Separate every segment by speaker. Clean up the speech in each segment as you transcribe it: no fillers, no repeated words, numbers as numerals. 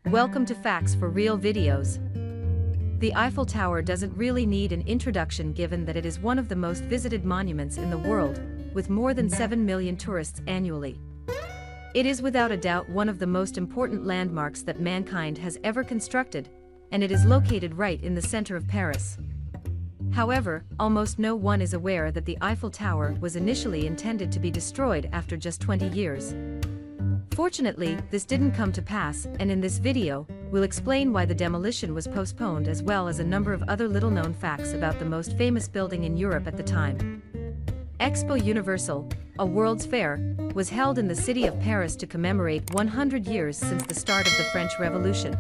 Speaker 1: Welcome to Facts for Real Videos. The Eiffel Tower doesn't really need an introduction given that it is one of the most visited monuments in the world, with more than 7 million tourists annually. It is without a doubt one of the most important landmarks that mankind has ever constructed, and it is located right in the center of Paris. However, almost no one is aware that the Eiffel Tower was initially intended to be destroyed after just 20 years. Fortunately, this didn't come to pass, and in this video, we'll explain why the demolition was postponed as well as a number of other little-known facts about the most famous building in Europe at the time. Expo Universelle, a World's Fair, was held in the city of Paris to commemorate 100 years since the start of the French Revolution.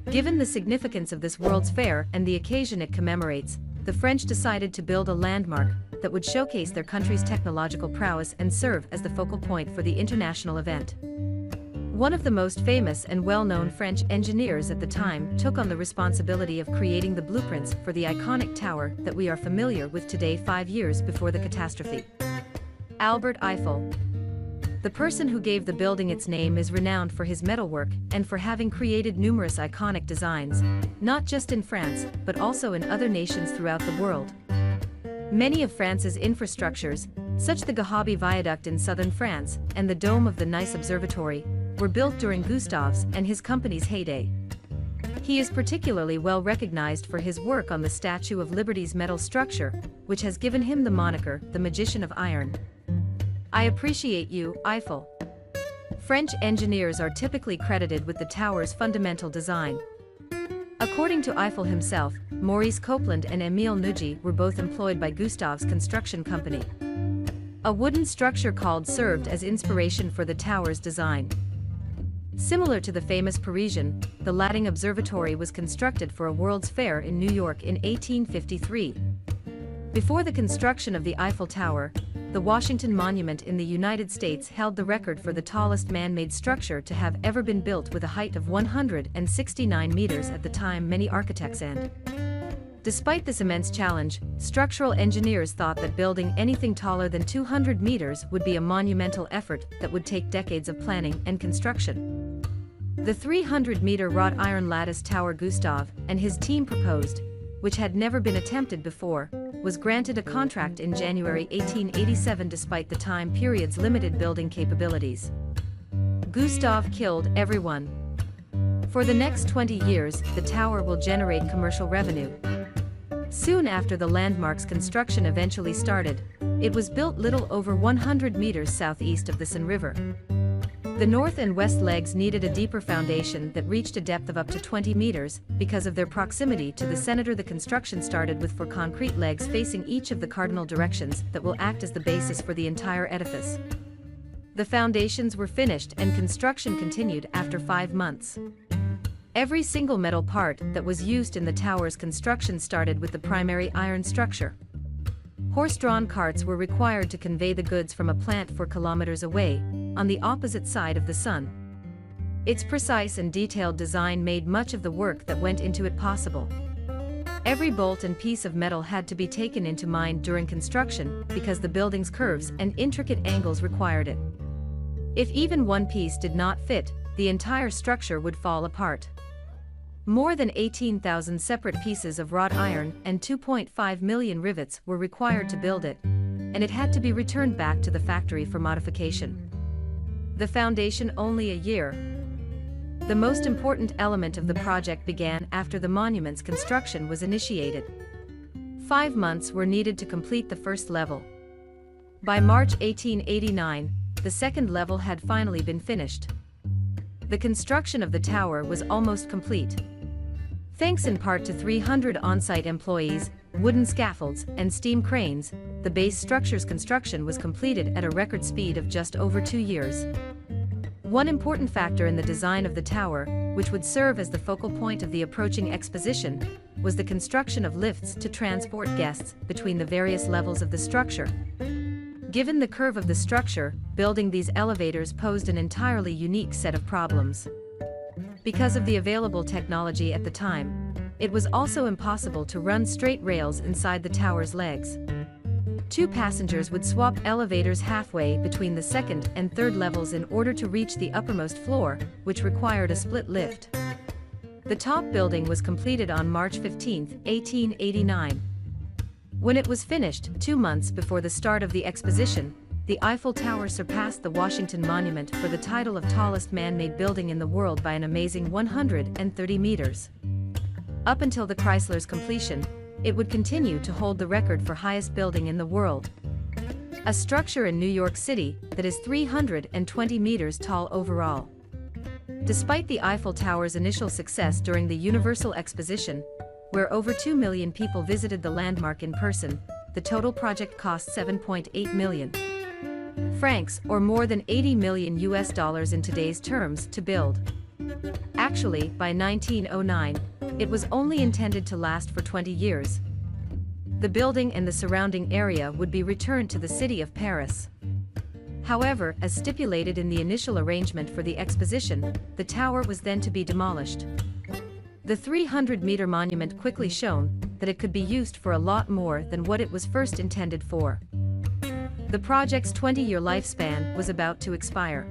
Speaker 1: Given the significance of this World's Fair and the occasion it commemorates, the French decided to build a landmark that would showcase their country's technological prowess and serve as the focal point for the international event. One of the most famous and well-known French engineers at the time took on the responsibility of creating the blueprints for the iconic tower that we are familiar with today 5 years before the catastrophe. Albert Eiffel. The person who gave the building its name is renowned for his metalwork and for having created numerous iconic designs, not just in France, but also in other nations throughout the world. Many of France's infrastructures, such as the Gahabi Viaduct in southern France and the dome of the Nice Observatory, were built during Gustave's and his company's heyday. He is particularly well recognized for his work on the Statue of Liberty's metal structure, which has given him the moniker, the Magician of Iron. I appreciate you, Eiffel. French engineers are typically credited with the tower's fundamental design. According to Eiffel himself, Maurice Copeland and Émile Nougy were both employed by Gustave's construction company. A wooden structure called served as inspiration for the tower's design. Similar to the famous Parisian, the Lading Observatory was constructed for a World's Fair in New York in 1853. Before the construction of the Eiffel Tower, the Washington Monument in the United States held the record for the tallest man-made structure to have ever been built with a height of 169 meters at the time. Many architects and despite this immense challenge, structural engineers thought that building anything taller than 200 meters would be a monumental effort that would take decades of planning and construction. The 300-meter wrought iron lattice tower Gustave and his team proposed, which had never been attempted before, was granted a contract in January 1887 despite the time period's limited building capabilities. Gustave killed everyone. For the next 20 years, the tower will generate commercial revenue. Soon after the landmark's construction eventually started, it was built little over 100 meters southeast of the Seine River. The north and west legs needed a deeper foundation that reached a depth of up to 20 meters. Because of their proximity to the Seine, the construction started with 4 concrete legs facing each of the cardinal directions that will act as the basis for the entire edifice. The foundations were finished and construction continued after 5 months. Every single metal part that was used in the tower's construction started with the primary iron structure. Horse-drawn carts were required to convey the goods from a plant 4 kilometers away, on the opposite side of the sun. Its precise and detailed design made much of the work that went into it possible. Every bolt and piece of metal had to be taken into mind during construction because the building's curves and intricate angles required it. If even one piece did not fit, the entire structure would fall apart. More than 18,000 separate pieces of wrought iron and 2.5 million rivets were required to build it, and it had to be returned back to the factory for modification. The foundation only a year. The most important element of the project began after the monument's construction was initiated. 5 months were needed to complete the first level. By March 1889, the second level had finally been finished. The construction of the tower was almost complete. Thanks in part to 300 on-site employees, wooden scaffolds, and steam cranes, the base structure's construction was completed at a record speed of just over 2 years. One important factor in the design of the tower, which would serve as the focal point of the approaching exposition, was the construction of lifts to transport guests between the various levels of the structure. Given the curve of the structure, building these elevators posed an entirely unique set of problems. Because of the available technology at the time, it was also impossible to run straight rails inside the tower's legs. Two passengers would swap elevators halfway between the second and third levels in order to reach the uppermost floor, which required a split lift. The top building was completed on March 15, 1889. When it was finished, 2 months before the start of the exposition, the Eiffel Tower surpassed the Washington Monument for the title of tallest man-made building in the world by an amazing 130 meters. Up until the Chrysler's completion, it would continue to hold the record for highest building in the world. A structure in New York City that is 320 meters tall overall. Despite the Eiffel Tower's initial success during the Universal Exposition, where over 2 million people visited the landmark in person, the total project cost $7.8 million francs, or more than $80 million in today's terms, to build. Actually, by 1909, it was only intended to last for 20 years. The building and the surrounding area would be returned to the city of Paris. However, as stipulated in the initial arrangement for the exposition, the tower was then to be demolished. The 300-meter monument quickly showed that it could be used for a lot more than what it was first intended for. The project's 20-year lifespan was about to expire.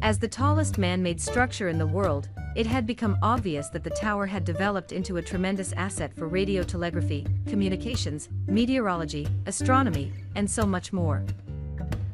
Speaker 1: As the tallest man-made structure in the world, it had become obvious that the tower had developed into a tremendous asset for radiotelegraphy, communications, meteorology, astronomy, and so much more.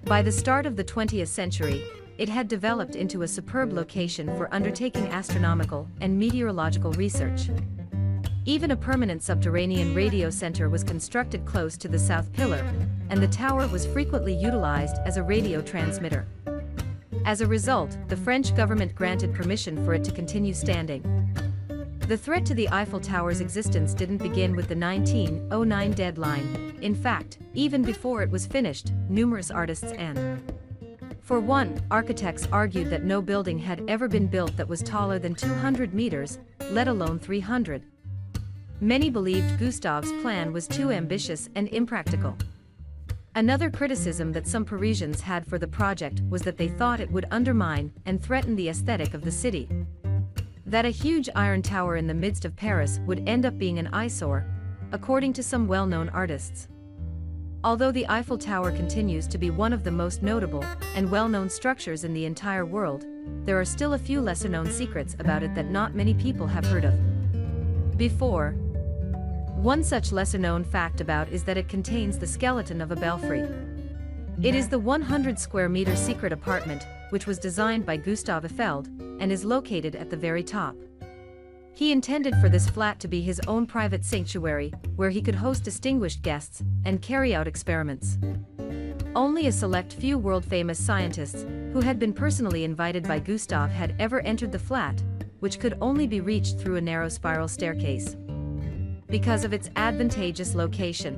Speaker 1: By the start of the 20th century, it had developed into a superb location for undertaking astronomical and meteorological research. Even a permanent subterranean radio center was constructed close to the south pillar, and the tower was frequently utilized as a radio transmitter. As a result, the French government granted permission for it to continue standing. The threat to the Eiffel Tower's existence didn't begin with the 1909 deadline. In fact, even before it was finished, numerous artists and, for one, architects argued that no building had ever been built that was taller than 200 meters, let alone 300. Many believed Gustave's plan was too ambitious and impractical. Another criticism that some Parisians had for the project was that they thought it would undermine and threaten the aesthetic of the city. That a huge iron tower in the midst of Paris would end up being an eyesore, according to some well-known artists. Although the Eiffel Tower continues to be one of the most notable and well-known structures in the entire world, there are still a few lesser-known secrets about it that not many people have heard of before. One such lesser-known fact about is that it contains the skeleton of a belfry. It is the 100-square-meter secret apartment, which was designed by Gustave Eiffel, and is located at the very top. He intended for this flat to be his own private sanctuary, where he could host distinguished guests and carry out experiments. Only a select few world-famous scientists, who had been personally invited by Gustave, had ever entered the flat, which could only be reached through a narrow spiral staircase. Because of its advantageous location.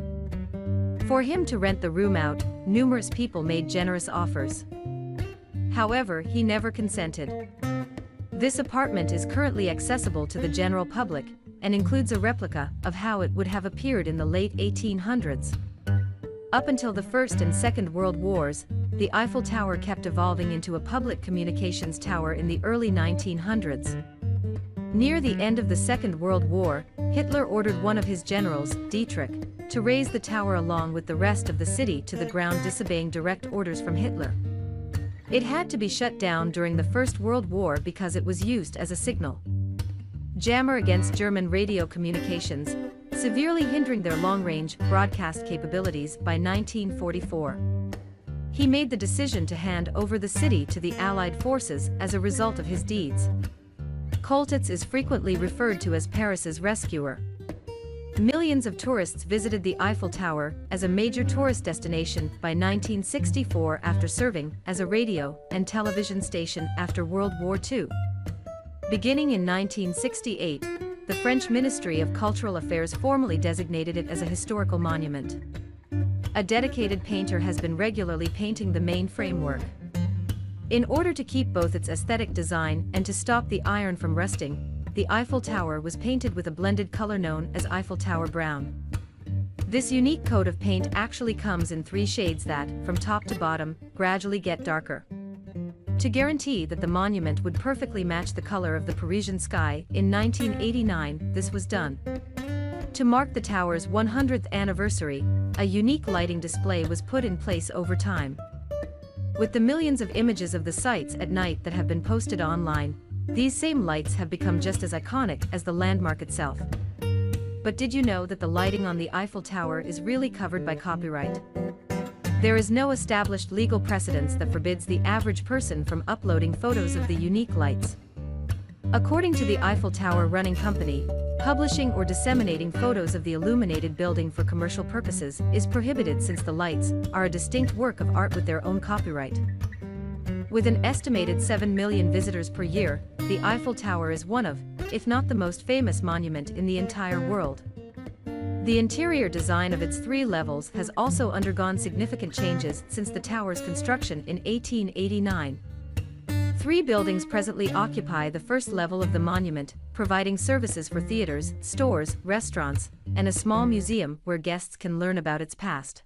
Speaker 1: For him to rent the room out, numerous people made generous offers. However, he never consented. This apartment is currently accessible to the general public, and includes a replica of how it would have appeared in the late 1800s. Up until the First and Second World Wars, the Eiffel Tower kept evolving into a public communications tower in the early 1900s. Near the end of the Second World War, Hitler ordered one of his generals, Dietrich, to raise the tower along with the rest of the city to the ground, disobeying direct orders from Hitler. It had to be shut down during the First World War because it was used as a signal jammer against German radio communications, severely hindering their long-range broadcast capabilities by 1944. He made the decision to hand over the city to the Allied forces as a result of his deeds. Coltitz is frequently referred to as Paris's rescuer. Millions of tourists visited the Eiffel Tower as a major tourist destination by 1964 after serving as a radio and television station after World War II. Beginning in 1968, the French Ministry of Cultural Affairs formally designated it as a historical monument. A dedicated painter has been regularly painting the main framework. In order to keep both its aesthetic design and to stop the iron from rusting, the Eiffel Tower was painted with a blended color known as Eiffel Tower Brown. This unique coat of paint actually comes in 3 shades that, from top to bottom, gradually get darker. To guarantee that the monument would perfectly match the color of the Parisian sky, in 1989, this was done. To mark the tower's 100th anniversary, a unique lighting display was put in place over time. With the millions of images of the sights at night that have been posted online, these same lights have become just as iconic as the landmark itself. But did you know that the lighting on the Eiffel Tower is really covered by copyright? There is no established legal precedence that forbids the average person from uploading photos of the unique lights. According to the Eiffel Tower Running Company, publishing or disseminating photos of the illuminated building for commercial purposes is prohibited since the lights are a distinct work of art with their own copyright. With an estimated 7 million visitors per year, the Eiffel Tower is one of, if not the most famous monument in the entire world. The interior design of its 3 levels has also undergone significant changes since the tower's construction in 1889. 3 buildings presently occupy the first level of the monument, providing services for theaters, stores, restaurants, and a small museum where guests can learn about its past.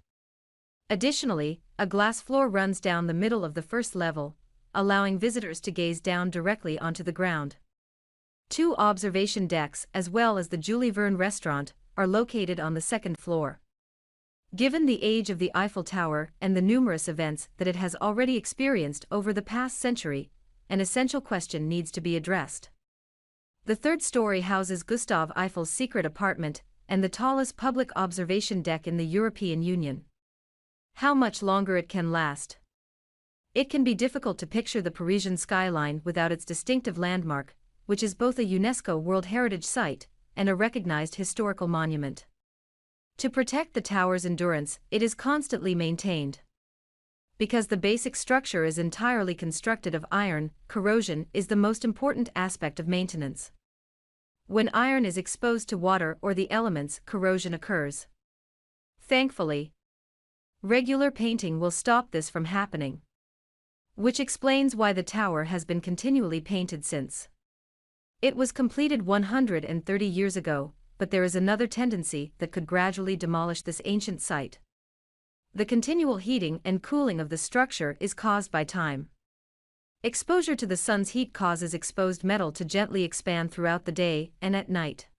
Speaker 1: Additionally, a glass floor runs down the middle of the first level, allowing visitors to gaze down directly onto the ground. 2 observation decks, as well as the Jules Verne restaurant, are located on the second floor. Given the age of the Eiffel Tower and the numerous events that it has already experienced over the past century, an essential question needs to be addressed. The 3rd story houses Gustave Eiffel's secret apartment and the tallest public observation deck in the European Union. How much longer it can last? It can be difficult to picture the Parisian skyline without its distinctive landmark, which is both a UNESCO World Heritage Site and a recognized historical monument. To protect the tower's endurance, it is constantly maintained. Because the basic structure is entirely constructed of iron, corrosion is the most important aspect of maintenance. When iron is exposed to water or the elements, corrosion occurs. Thankfully, regular painting will stop this from happening. Which explains why the tower has been continually painted since. It was completed 130 years ago, but there is another tendency that could gradually demolish this ancient site. The continual heating and cooling of the structure is caused by time. Exposure to the sun's heat causes exposed metal to gently expand throughout the day and at night.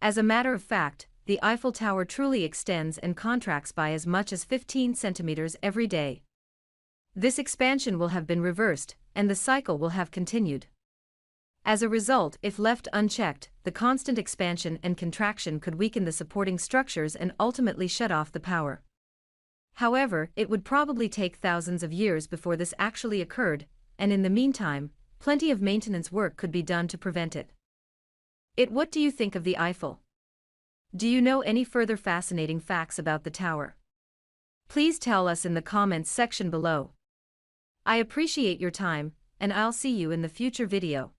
Speaker 1: As a matter of fact, the Eiffel Tower truly extends and contracts by as much as 15 centimeters every day. This expansion will have been reversed, and the cycle will have continued. As a result, if left unchecked, the constant expansion and contraction could weaken the supporting structures and ultimately shut off the power. However, it would probably take thousands of years before this actually occurred, and in the meantime, plenty of maintenance work could be done to prevent it. What do you think of the Eiffel? Do you know any further fascinating facts about the tower? Please tell us in the comments section below. I appreciate your time, and I'll see you in the future video.